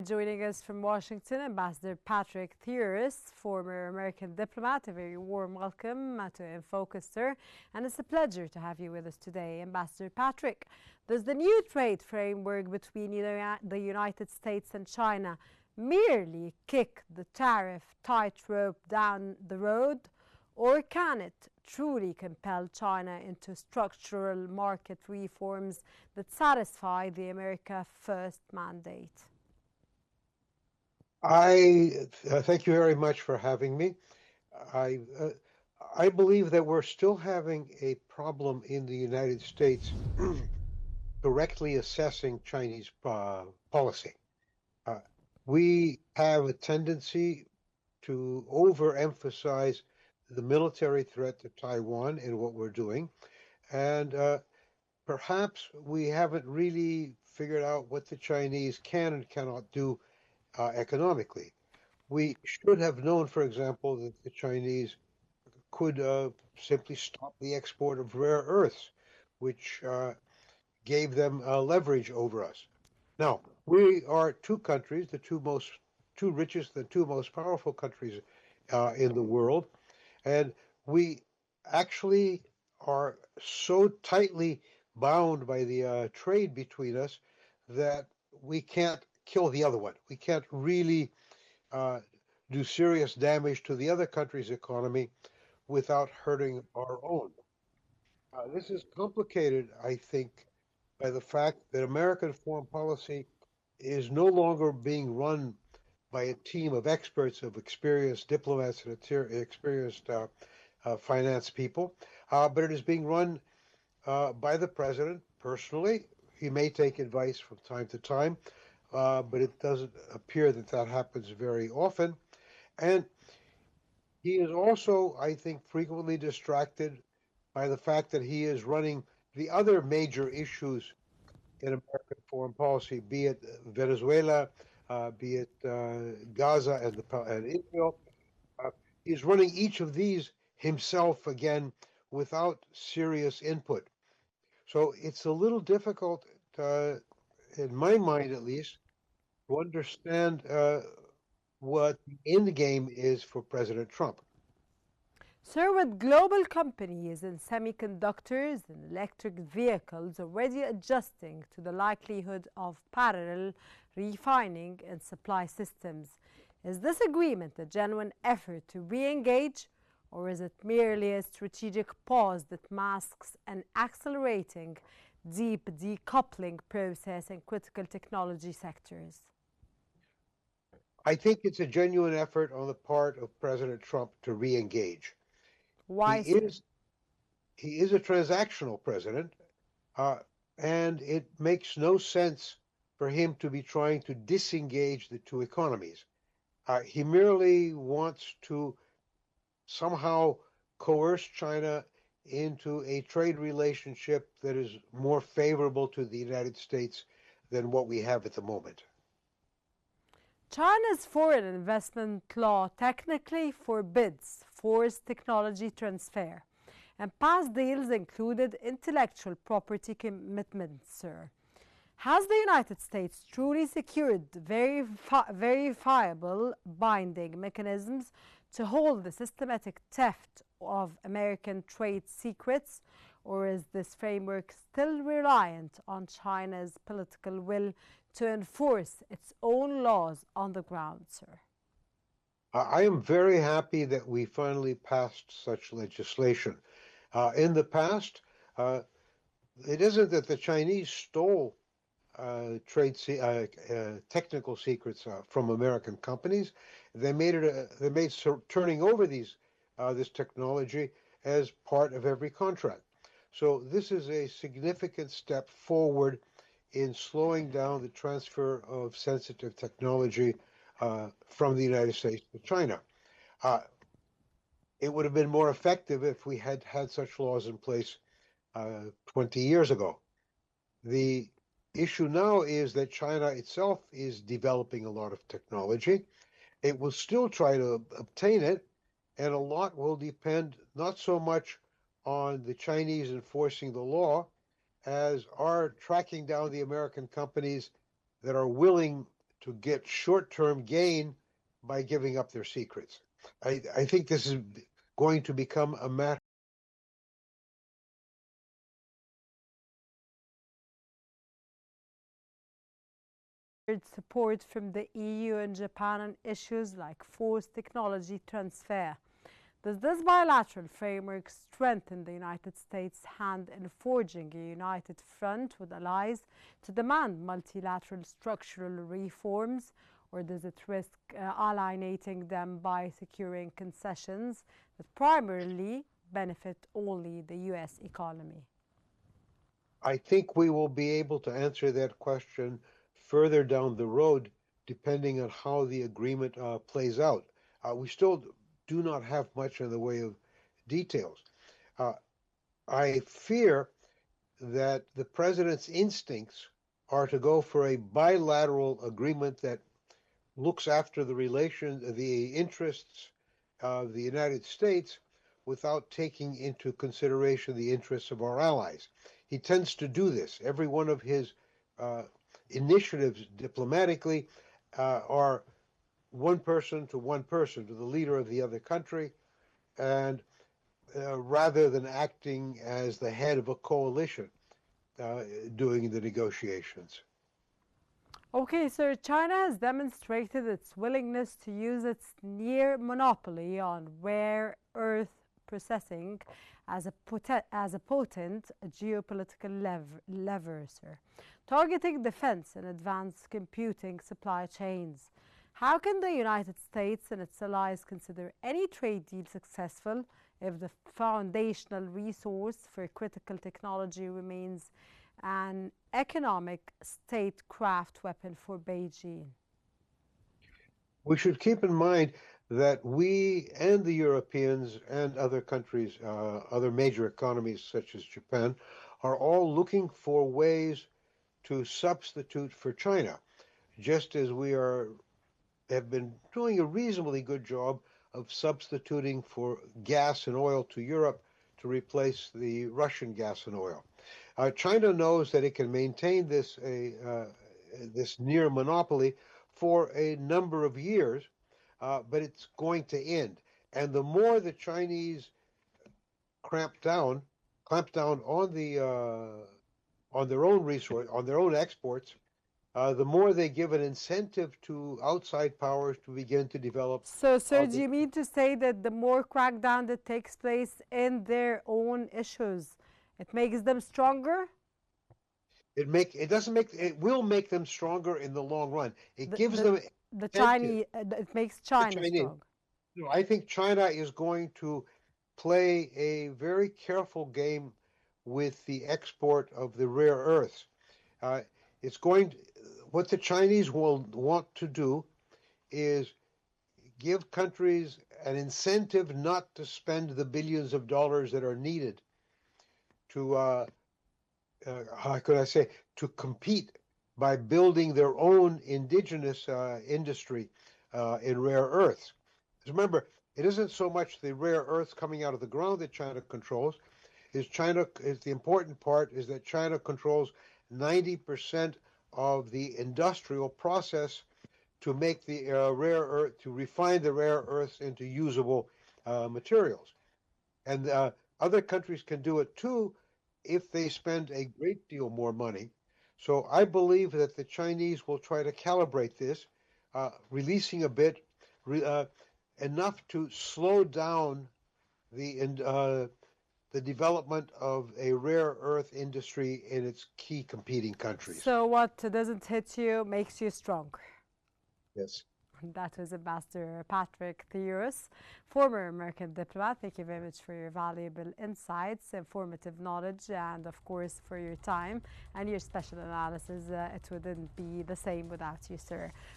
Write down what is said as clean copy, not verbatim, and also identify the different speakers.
Speaker 1: joining us from Washington, Ambassador Patrick Thieris, former American diplomat. A very warm welcome to In Focus, sir. And it's a pleasure to have you with us today, Ambassador Patrick. Does the new trade framework between the United States and China merely kick the tariff tightrope down the road, or can it truly compel China into structural market reforms that satisfy the America First mandate?
Speaker 2: I thank you very much for having me. I believe that we're still having a problem in the United States correctly assessing Chinese policy. We have a tendency to overemphasize the military threat to Taiwan in what we're doing, and perhaps we haven't really figured out what the Chinese can and cannot do economically. We should have known, for example, that the Chinese could simply stop the export of rare earths, which gave them leverage over us. Now, we are two countries, the two richest, the two most powerful countries in the world, and we actually are so tightly bound by the trade between us that we can't kill the other one. We can't really do serious damage to the other country's economy without hurting our own. This is complicated, I think, by the fact that American foreign policy is no longer being run by a team of experts, of experienced diplomats and experienced finance people, but it is being run by the president personally. He may take advice from time to time, but it doesn't appear that that happens very often. And he is also, I think, frequently distracted by the fact that he is running the other major issues in American foreign policy, be it Venezuela, be it Gaza and Israel. He's running each of these himself again without serious input. So it's a little difficult, in my mind at least, to understand what the end game is for President Trump.
Speaker 1: Sir, with global companies in semiconductors and electric vehicles already adjusting to the likelihood of parallel refining and supply systems, is this agreement a genuine effort to re-engage, or is it merely a strategic pause that masks an accelerating deep decoupling process in critical technology sectors?
Speaker 2: I think it's a genuine effort on the part of President Trump to re-engage.
Speaker 1: Why,
Speaker 2: he is a transactional president, and it makes no sense for him to be trying to disengage the two economies. He merely wants to somehow coerce China into a trade relationship that is more favorable to the United States than what we have at the moment.
Speaker 1: China's foreign investment law technically forbids forced technology transfer, and past deals included intellectual property commitments, sir. Has the United States truly secured verifiable binding mechanisms to hold the systematic theft of American trade secrets, or is this framework still reliant on China's political will to enforce its own laws on the ground, sir?
Speaker 2: I am very happy that we finally passed such legislation. In the past, it isn't that the Chinese stole technical secrets from American companies. They made turning over this technology as part of every contract. So this is a significant step forward in slowing down the transfer of sensitive technology from the United States to China. It would have been more effective if we had had such laws in place 20 years ago. The issue now is that China itself is developing a lot of technology. It will still try to obtain it, and a lot will depend not so much on the Chinese enforcing the law as are tracking down the American companies that are willing to get short-term gain by giving up their secrets. I think this is going to become a matter
Speaker 1: support from the EU and Japan on issues like forced technology transfer. Does this bilateral framework strengthen the United States' hand in forging a united front with allies to demand multilateral structural reforms, or does it risk alienating them by securing concessions that primarily benefit only the U.S. economy?
Speaker 2: I think we will be able to answer that question further down the road, depending on how the agreement plays out. We still do not have much in the way of details. I fear that the president's instincts are to go for a bilateral agreement that looks after the interests of the United States without taking into consideration the interests of our allies. He tends to do this. Every one of his initiatives diplomatically are one person, to the leader of the other country, and rather than acting as the head of a coalition doing the negotiations.
Speaker 1: Okay, sir, China has demonstrated its willingness to use its near monopoly on rare earth processing as a potent geopolitical lever, sir, targeting defense and advanced computing supply chains. How can the United States and its allies consider any trade deal successful if the foundational resource for critical technology remains an economic statecraft weapon for Beijing?
Speaker 2: We should keep in mind that we and the Europeans and other countries, other major economies such as Japan, are all looking for ways to substitute for China, just as we have been doing a reasonably good job of substituting for gas and oil to Europe to replace the Russian gas and oil. China knows that it can maintain this near monopoly for a number of years, but it's going to end. And the more the Chinese clamp down on their own resource, on their own exports, the more they give an incentive to outside powers to begin to develop.
Speaker 1: So, sir, do you mean to say that the more crackdown that takes place in their own issues, it makes them stronger?
Speaker 2: It will make them stronger in the long run. It gives them
Speaker 1: it makes China strong.
Speaker 2: I think China is going to play a very careful game with the export of the rare earths. What the Chinese will want to do is give countries an incentive not to spend the billions of dollars that are needed to, how could I say, to compete by building their own indigenous industry in rare earths. Remember, it isn't so much the rare earths coming out of the ground that China controls. The important part is that China controls 90% of the industrial process to make the rare earth, to refine the rare earths into usable materials. And other countries can do it too if they spend a great deal more money. So I believe that the Chinese will try to calibrate this, releasing a bit, enough to slow down the development of a rare earth industry in its key competing countries.
Speaker 1: So what doesn't hit you makes you stronger.
Speaker 2: Yes.
Speaker 1: That was Ambassador Patrick Theoris, former American diplomat. Thank you very much for your valuable insights, informative knowledge, and of course for your time and your special analysis. It wouldn't be the same without you, sir.